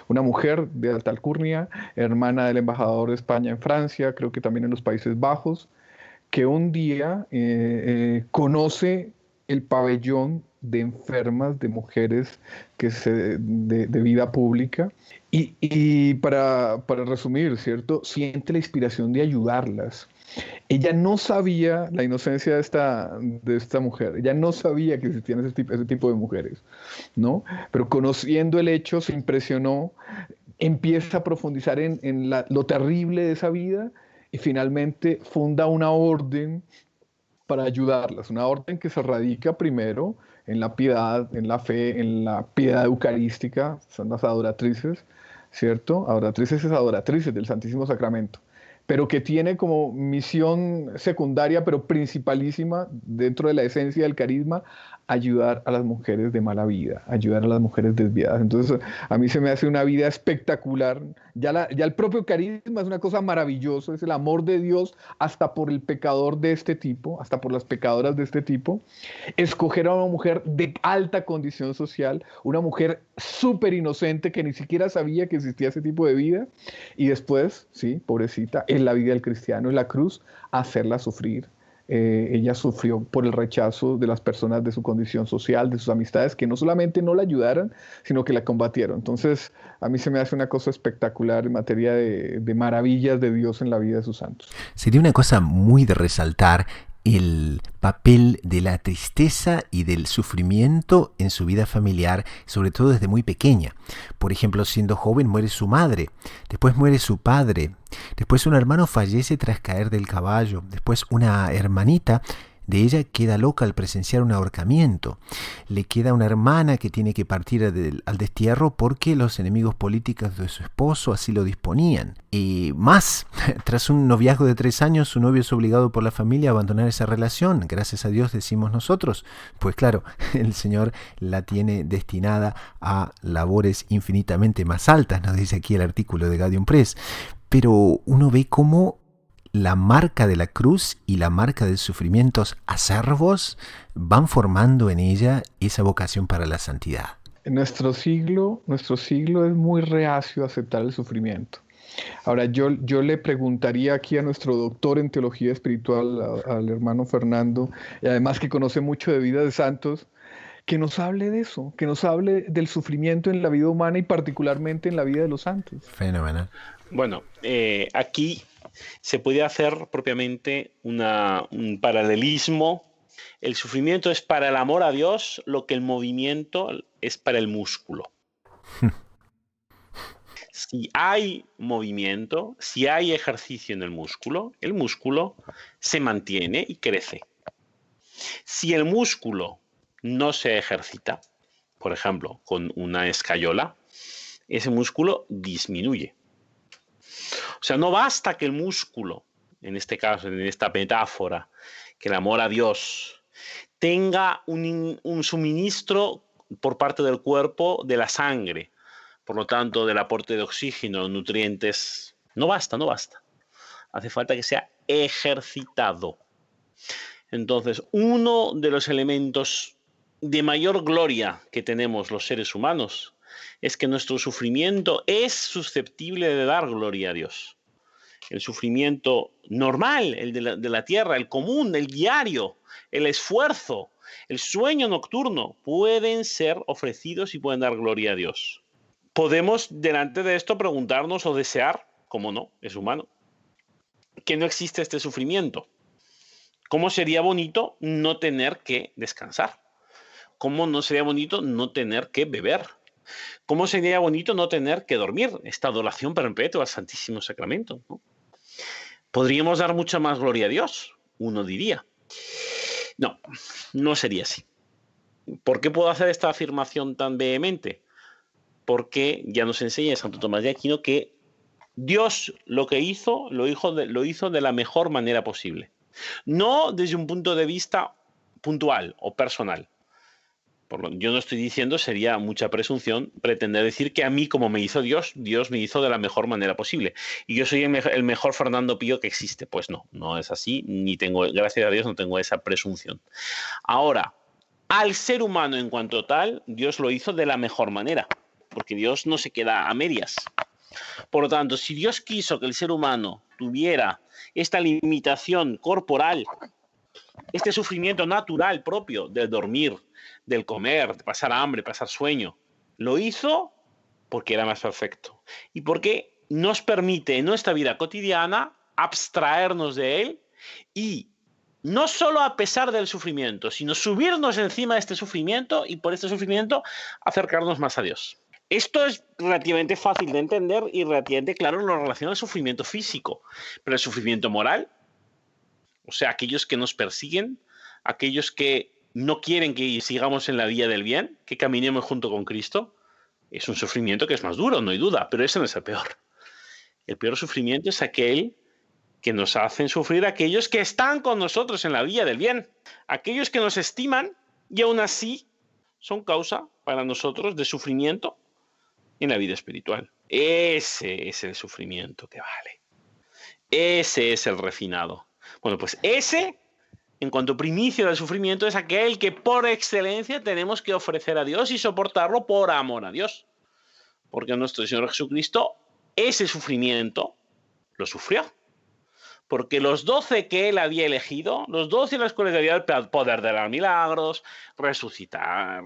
Una mujer de alta alcurnia, hermana del embajador de España en Francia, creo que también en los Países Bajos, que un día conoce el pabellón de enfermas, de mujeres de vida pública, y para resumir, ¿cierto? Siente la inspiración de ayudarlas. Ella no sabía la inocencia de esta mujer, ella no sabía que existían ese tipo de mujeres, ¿no? Pero conociendo el hecho se impresionó, empieza a profundizar en lo terrible de esa vida y finalmente funda una orden para ayudarlas, una orden que se radica primero en la piedad, en la fe, en la piedad eucarística, son las adoratrices, ¿cierto? Adoratrices es adoratrices del Santísimo Sacramento, pero que tiene como misión secundaria, pero principalísima, dentro de la esencia del carisma, ayudar a las mujeres de mala vida, ayudar a las mujeres desviadas. Entonces, a mí se me hace una vida espectacular. Ya el propio carisma es una cosa maravillosa, es el amor de Dios hasta por el pecador de este tipo, hasta por las pecadoras de este tipo. Escoger a una mujer de alta condición social, una mujer súper inocente que ni siquiera sabía que existía ese tipo de vida, y después, sí, pobrecita, en la vida del cristiano, en la cruz, hacerla sufrir. Ella sufrió por el rechazo de las personas de su condición social, de sus amistades, que no solamente no la ayudaron, sino que la combatieron. Entonces, a mí se me hace una cosa espectacular en materia de maravillas de Dios en la vida de sus santos. Sería una cosa muy de resaltar el papel de la tristeza y del sufrimiento en su vida familiar, sobre todo desde muy pequeña. Por ejemplo, siendo joven muere su madre, después muere su padre, después un hermano fallece tras caer del caballo, después una hermanita de ella queda loca al presenciar un ahorcamiento. Le queda una hermana que tiene que partir al destierro porque los enemigos políticos de su esposo así lo disponían. Y más, tras un noviazgo de 3 años, su novio es obligado por la familia a abandonar esa relación. Gracias a Dios, decimos nosotros. Pues claro, el Señor la tiene destinada a labores infinitamente más altas, nos dice aquí el artículo de Gaudium Press. Pero uno ve cómo la marca de la cruz y la marca de sufrimientos acerbos van formando en ella esa vocación para la santidad. En nuestro siglo es muy reacio a aceptar el sufrimiento. Ahora, yo le preguntaría aquí a nuestro doctor en teología espiritual, al hermano Fernando, y además que conoce mucho de vida de santos, que nos hable de eso, que nos hable del sufrimiento en la vida humana y particularmente en la vida de los santos. Fenomenal. Bueno, aquí se puede hacer propiamente un paralelismo. El sufrimiento es para el amor a Dios lo que el movimiento es para el músculo. Si hay movimiento, si hay ejercicio en el músculo se mantiene y crece. Si el músculo no se ejercita, por ejemplo, con una escayola, ese músculo disminuye. O sea, no basta que el músculo, en este caso, en esta metáfora, que el amor a Dios, tenga un suministro por parte del cuerpo de la sangre, por lo tanto, del aporte de oxígeno, nutrientes. No basta. Hace falta que sea ejercitado. Entonces, uno de los elementos de mayor gloria que tenemos los seres humanos es que nuestro sufrimiento es susceptible de dar gloria a Dios. El sufrimiento normal, el de la tierra, el común, el diario, el esfuerzo, el sueño nocturno, pueden ser ofrecidos y pueden dar gloria a Dios. Podemos, delante de esto, preguntarnos o desear, como no, es humano, que no existe este sufrimiento. ¿Cómo sería bonito no tener que descansar? ¿Cómo no sería bonito no tener que beber? ¿Cómo sería bonito no tener que dormir? Esta adoración perpetua al Santísimo Sacramento, ¿no? ¿Podríamos dar mucha más gloria a Dios? Uno diría. No, no sería así. ¿Por qué puedo hacer esta afirmación tan vehemente? Porque ya nos enseña Santo Tomás de Aquino que Dios lo que hizo, lo hizo de la mejor manera posible. No desde un punto de vista puntual o personal. Yo no estoy diciendo, sería mucha presunción pretender decir que a mí, como me hizo Dios, Dios me hizo de la mejor manera posible. Y yo soy el mejor Fernando Pío que existe. Pues no es así, ni tengo, gracias a Dios, no tengo esa presunción. Ahora, al ser humano en cuanto tal, Dios lo hizo de la mejor manera, porque Dios no se queda a medias. Por lo tanto, si Dios quiso que el ser humano tuviera esta limitación corporal, este sufrimiento natural propio del dormir, del comer, de pasar hambre, pasar sueño, lo hizo porque era más perfecto y porque nos permite en nuestra vida cotidiana abstraernos de él y no solo a pesar del sufrimiento, sino subirnos encima de este sufrimiento y por este sufrimiento acercarnos más a Dios. Esto es relativamente fácil de entender y relativamente claro en lo relacionado al sufrimiento físico, pero el sufrimiento moral, o sea, aquellos que nos persiguen, aquellos que no quieren que sigamos en la vía del bien, que caminemos junto con Cristo, es un sufrimiento que es más duro, no hay duda, pero ese no es el peor. El peor sufrimiento es aquel que nos hacen sufrir aquellos que están con nosotros en la vía del bien, aquellos que nos estiman y aún así son causa para nosotros de sufrimiento en la vida espiritual. Ese es el sufrimiento que vale. Ese es el refinado. Bueno, pues ese, en cuanto a primicia del sufrimiento, es aquel que por excelencia tenemos que ofrecer a Dios y soportarlo por amor a Dios. Porque nuestro Señor Jesucristo ese sufrimiento lo sufrió. Porque los 12 que él había elegido, los 12 en los cuales había el poder de dar milagros, resucitar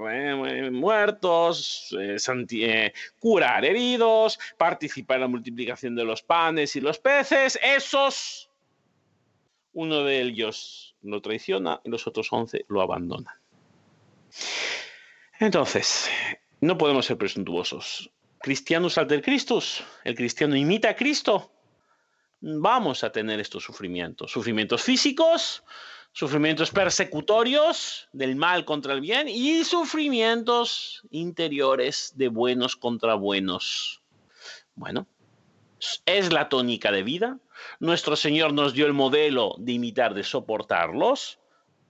muertos, curar heridos, participar en la multiplicación de los panes y los peces, esos, uno de ellos lo traiciona y los otros 11 lo abandonan. Entonces, no podemos ser presuntuosos. Christianus alter Christus, el cristiano imita a Cristo. Vamos a tener estos sufrimientos físicos, Sufrimientos persecutorios del mal contra el bien y sufrimientos interiores de buenos contra buenos. Bueno, es la tónica de vida. Nuestro Señor nos dio el modelo de imitar, de soportarlos.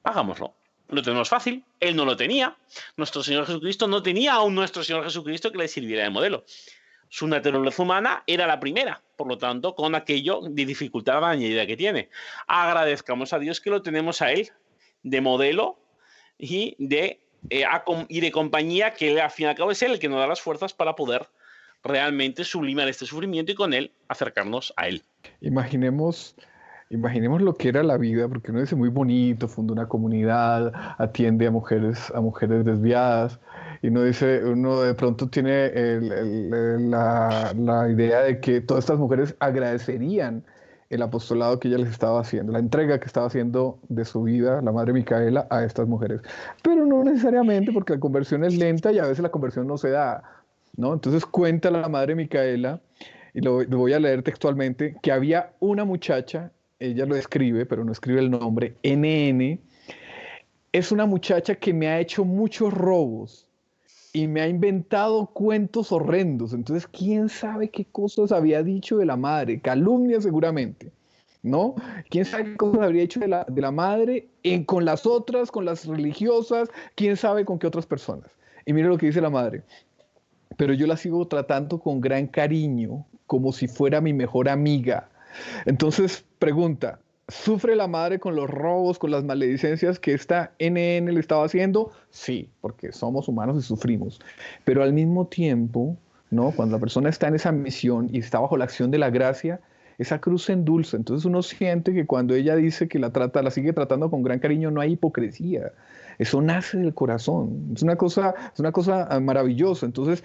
Hagámoslo. Lo tenemos fácil. Él no lo tenía. Nuestro Señor Jesucristo no tenía a un nuestro Señor Jesucristo que le sirviera de modelo. Su naturaleza humana era la primera, por lo tanto, con aquello de dificultad añadida que tiene. Agradezcamos a Dios que lo tenemos a Él de modelo y de compañía, que al fin y al cabo es Él el que nos da las fuerzas para poder realmente sublimar este sufrimiento y con Él acercarnos a Él. Imaginemos lo que era la vida, porque uno dice muy bonito, funda una comunidad, atiende a mujeres desviadas, y uno de pronto tiene la idea de que todas estas mujeres agradecerían el apostolado que ella les estaba haciendo, la entrega que estaba haciendo de su vida la Madre Micaela a estas mujeres. Pero no necesariamente, porque la conversión es lenta y a veces la conversión no se da, ¿no? Entonces cuenta la Madre Micaela, y lo voy a leer textualmente, que había una muchacha, ella lo escribe, pero no escribe el nombre, NN, es una muchacha que me ha hecho muchos robos y me ha inventado cuentos horrendos. Entonces, ¿quién sabe qué cosas había dicho de la madre? Calumnia seguramente, ¿no? ¿Quién sabe qué cosas habría dicho de la madre con las otras, con las religiosas? ¿Quién sabe con qué otras personas? Y mire lo que dice la madre. Pero yo la sigo tratando con gran cariño, como si fuera mi mejor amiga. Entonces, pregunta, ¿sufre la madre con los robos, con las maledicencias que esta NN le estaba haciendo? Sí, porque somos humanos y sufrimos. Pero al mismo tiempo, ¿no? Cuando la persona está en esa misión y está bajo la acción de la gracia, esa cruz se endulza. Entonces uno siente que cuando ella dice que la sigue tratando con gran cariño, no hay hipocresía. Eso nace del corazón. Es una cosa maravillosa. Entonces,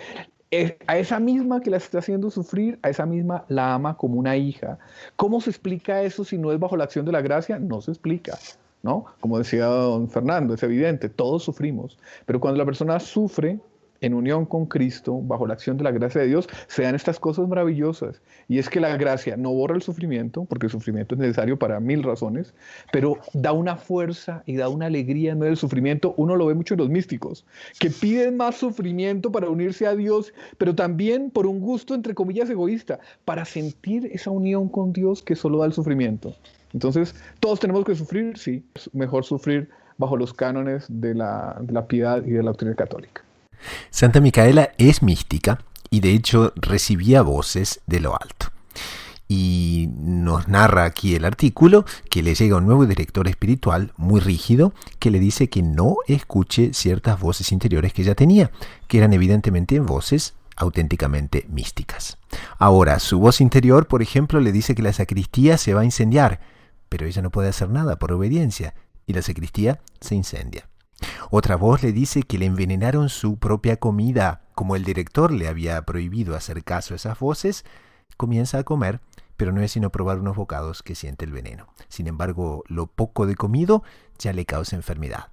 a esa misma que la está haciendo sufrir, a esa misma la ama como una hija. ¿Cómo se explica eso si no es bajo la acción de la gracia? No se explica, ¿no? Como decía don Fernando, es evidente, todos sufrimos. Pero cuando la persona sufre en unión con Cristo, bajo la acción de la gracia de Dios, se dan estas cosas maravillosas. Y es que la gracia no borra el sufrimiento, porque el sufrimiento es necesario para 1000 razones, pero da una fuerza y da una alegría en medio del sufrimiento. Uno lo ve mucho en los místicos, que piden más sufrimiento para unirse a Dios, pero también por un gusto, entre comillas, egoísta, para sentir esa unión con Dios que solo da el sufrimiento. Entonces, ¿todos tenemos que sufrir? Sí, es mejor sufrir bajo los cánones de la piedad y de la doctrina católica. Santa Micaela es mística y de hecho recibía voces de lo alto. Y nos narra aquí el artículo que le llega un nuevo director espiritual muy rígido que le dice que no escuche ciertas voces interiores que ella tenía, que eran evidentemente voces auténticamente místicas. Ahora, su voz interior, por ejemplo, le dice que la sacristía se va a incendiar, pero ella no puede hacer nada por obediencia y la sacristía se incendia. Otra voz le dice que le envenenaron su propia comida. Como el director le había prohibido hacer caso a esas voces, comienza a comer, pero no es sino probar unos bocados que siente el veneno. Sin embargo, lo poco de comido ya le causa enfermedad.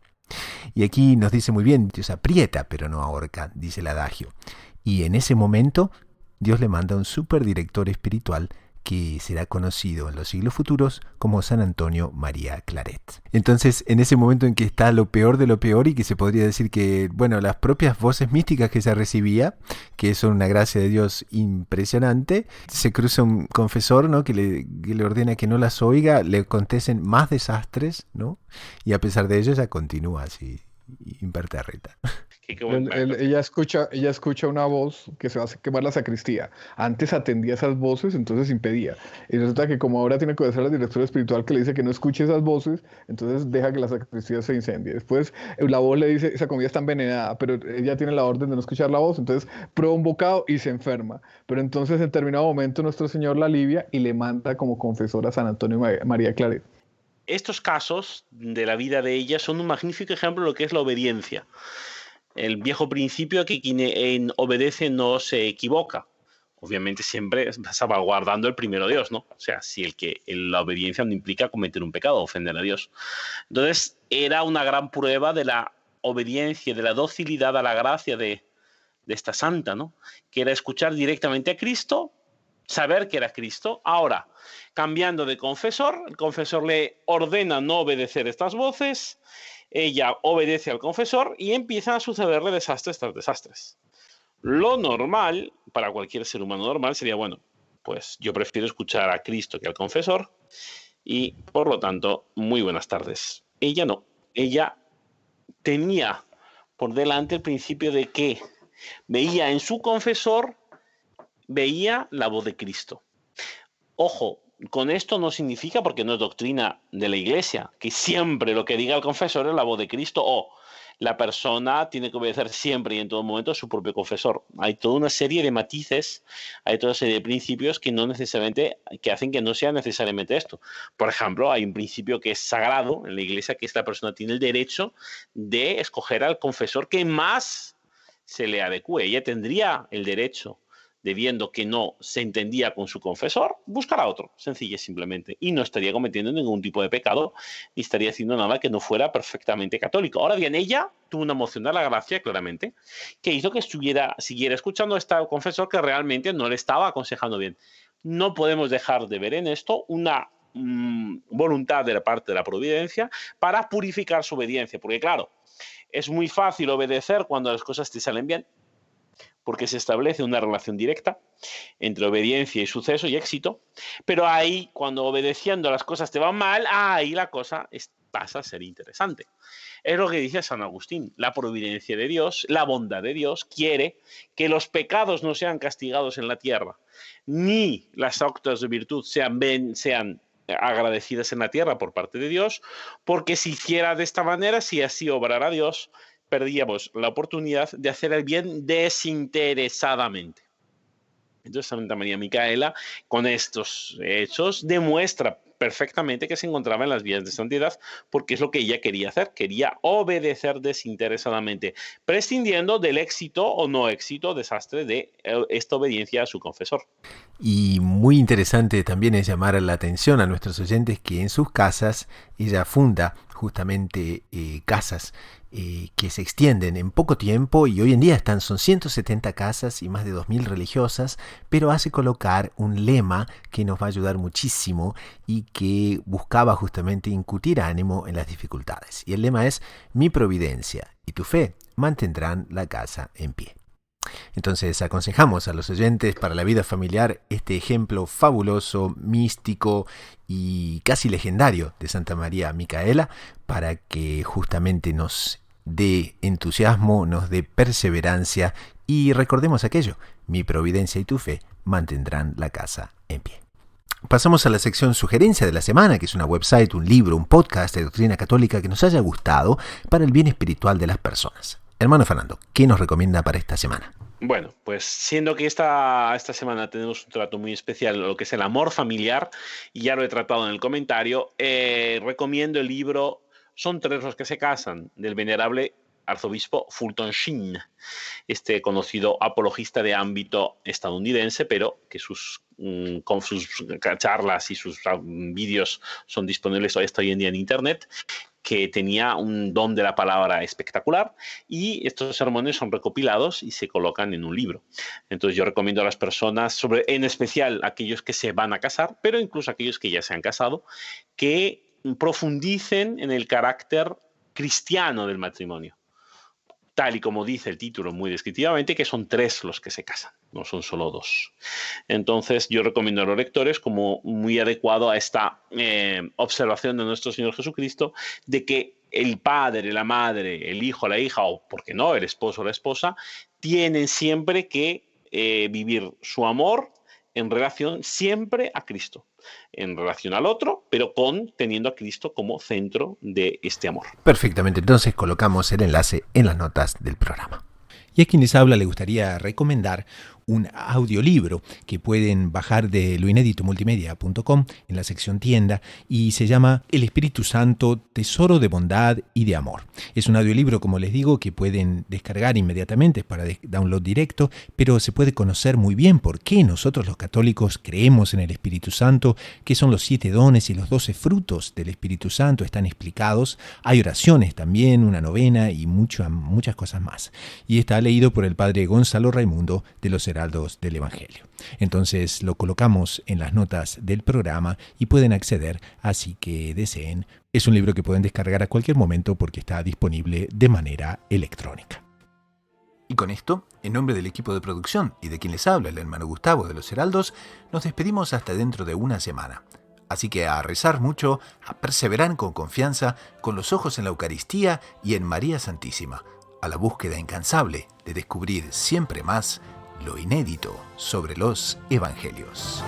Y aquí nos dice muy bien, Dios aprieta, pero no ahorca, dice el adagio. Y en ese momento, Dios le manda un superdirector espiritual que será conocido en los siglos futuros como San Antonio María Claret. Entonces, en ese momento en que está lo peor de lo peor y que se podría decir que, bueno, las propias voces místicas que ella recibía, que son una gracia de Dios impresionante, se cruza un confesor, ¿no? que le ordena que no las oiga, le acontecen más desastres, ¿no? Y a pesar de ello, ella continúa así, impertérrita. Ella escucha una voz que se va a quemar la sacristía. Antes atendía esas voces, entonces impedía. Y resulta que como ahora tiene que obedecer al director espiritual que le dice que no escuche esas voces, entonces deja que la sacristía se incendie. Después la voz le dice, esa comida está envenenada, pero ella tiene la orden de no escuchar la voz, entonces prueba un bocado y se enferma. Pero entonces en determinado momento nuestro Señor la alivia y le manda como confesor a San Antonio María Claret. Estos casos de la vida de ella son un magnífico ejemplo de lo que es la obediencia. El viejo principio que quien obedece no se equivoca. Obviamente siempre salvaguardando el primero Dios, ¿no? O sea, si la obediencia no implica cometer un pecado, ofender a Dios. Entonces, era una gran prueba de la obediencia, de la docilidad a la gracia de esta santa, ¿no? Que era escuchar directamente a Cristo saber que era Cristo. Ahora, cambiando de confesor, el confesor le ordena no obedecer estas voces, ella obedece al confesor y empiezan a sucederle desastres tras desastres. Lo normal, para cualquier ser humano normal, sería, bueno, pues yo prefiero escuchar a Cristo que al confesor y, por lo tanto, muy buenas tardes. Ella no. Ella tenía por delante el principio de que veía en su confesor, veía la voz de Cristo. Ojo, con esto no significa, porque no es doctrina de la Iglesia, que siempre lo que diga el confesor es la voz de Cristo o la persona tiene que obedecer siempre y en todo momento a su propio confesor. Hay toda una serie de matices, hay toda una serie de principios que no necesariamente, que hacen que no sea necesariamente esto. Por ejemplo, hay un principio que es sagrado en la Iglesia, que es la persona tiene el derecho de escoger al confesor que más se le adecue. Ella tendría el derecho de, viendo que no se entendía con su confesor, buscar a otro, sencilla y simplemente. Y no estaría cometiendo ningún tipo de pecado, ni estaría haciendo nada que no fuera perfectamente católico. Ahora bien, ella tuvo una moción de la gracia, claramente, que hizo que siguiera escuchando a este confesor que realmente no le estaba aconsejando bien. No podemos dejar de ver en esto una voluntad de la parte de la providencia para purificar su obediencia, porque claro, es muy fácil obedecer cuando las cosas te salen bien, porque se establece una relación directa entre obediencia y suceso y éxito, pero ahí, cuando obedeciendo las cosas te van mal, ahí la cosa pasa a ser interesante. Es lo que dice San Agustín, la providencia de Dios, la bondad de Dios quiere que los pecados no sean castigados en la tierra, ni las actos de virtud sean agradecidas en la tierra por parte de Dios, porque si hiciera de esta manera, si así obrara Dios, perdíamos la oportunidad de hacer el bien desinteresadamente. Entonces, Santa María Micaela, con estos hechos, demuestra perfectamente que se encontraba en las vías de santidad, porque es lo que ella quería hacer, quería obedecer desinteresadamente, prescindiendo del éxito o no éxito, desastre de esta obediencia a su confesor. Y muy interesante también es llamar la atención a nuestros oyentes que en sus casas ella funda justamente casas que se extienden en poco tiempo y hoy en día son 170 casas y más de 2.000 religiosas, pero hace colocar un lema que nos va a ayudar muchísimo y que buscaba justamente incutir ánimo en las dificultades. Y el lema es: mi providencia y tu fe mantendrán la casa en pie. Entonces aconsejamos a los oyentes para la vida familiar este ejemplo fabuloso, místico y casi legendario de Santa María Micaela para que justamente nos dé entusiasmo, nos dé perseverancia y recordemos aquello: mi providencia y tu fe mantendrán la casa en pie. Pasamos a la sección Sugerencia de la Semana, que es una website, un libro, un podcast de doctrina católica que nos haya gustado para el bien espiritual de las personas. Hermano Fernando, ¿qué nos recomienda para esta semana? Bueno, pues siendo que esta semana tenemos un trato muy especial, lo que es el amor familiar, y ya lo he tratado en el comentario, recomiendo el libro Son tres los que se casan, del venerable arzobispo Fulton Sheen, este conocido apologista de ámbito estadounidense, pero que con sus charlas y sus vídeos son disponibles hasta hoy en día en Internet, que tenía un don de la palabra espectacular, y estos sermones son recopilados y se colocan en un libro. Entonces yo recomiendo a las personas, en especial aquellos que se van a casar, pero incluso aquellos que ya se han casado, que profundicen en el carácter cristiano del matrimonio, tal y como dice el título muy descriptivamente, que son tres los que se casan, no son solo dos. Entonces yo recomiendo a los lectores como muy adecuado a esta observación de nuestro Señor Jesucristo, de que el padre, la madre, el hijo, la hija, o por qué no, el esposo o la esposa, tienen siempre que vivir su amor en relación siempre a Cristo, en relación al otro, pero teniendo a Cristo como centro de este amor. Perfectamente, entonces colocamos el enlace en las notas del programa. Y a quien les habla le gustaría recomendar un audiolibro que pueden bajar de loineditomultimedia.com en la sección tienda y se llama El Espíritu Santo, Tesoro de Bondad y de Amor. Es un audiolibro, como les digo, que pueden descargar inmediatamente para download directo, pero se puede conocer muy bien por qué nosotros los católicos creemos en el Espíritu Santo, qué son los 7 dones y los 12 frutos del Espíritu Santo, están explicados. Hay oraciones también, una novena y muchas cosas más. Y está leído por el padre Gonzalo Raimundo de los Heraldos heraldos del Evangelio. Entonces lo colocamos en las notas del programa y pueden acceder así que deseen. Es un libro que pueden descargar a cualquier momento porque está disponible de manera electrónica. Y con esto, en nombre del equipo de producción y de quien les habla, el hermano Gustavo de los Heraldos, nos despedimos hasta dentro de una semana. Así que a rezar mucho, a perseverar con confianza, con los ojos en la Eucaristía y en María Santísima, a la búsqueda incansable de descubrir siempre más lo inédito sobre los Evangelios.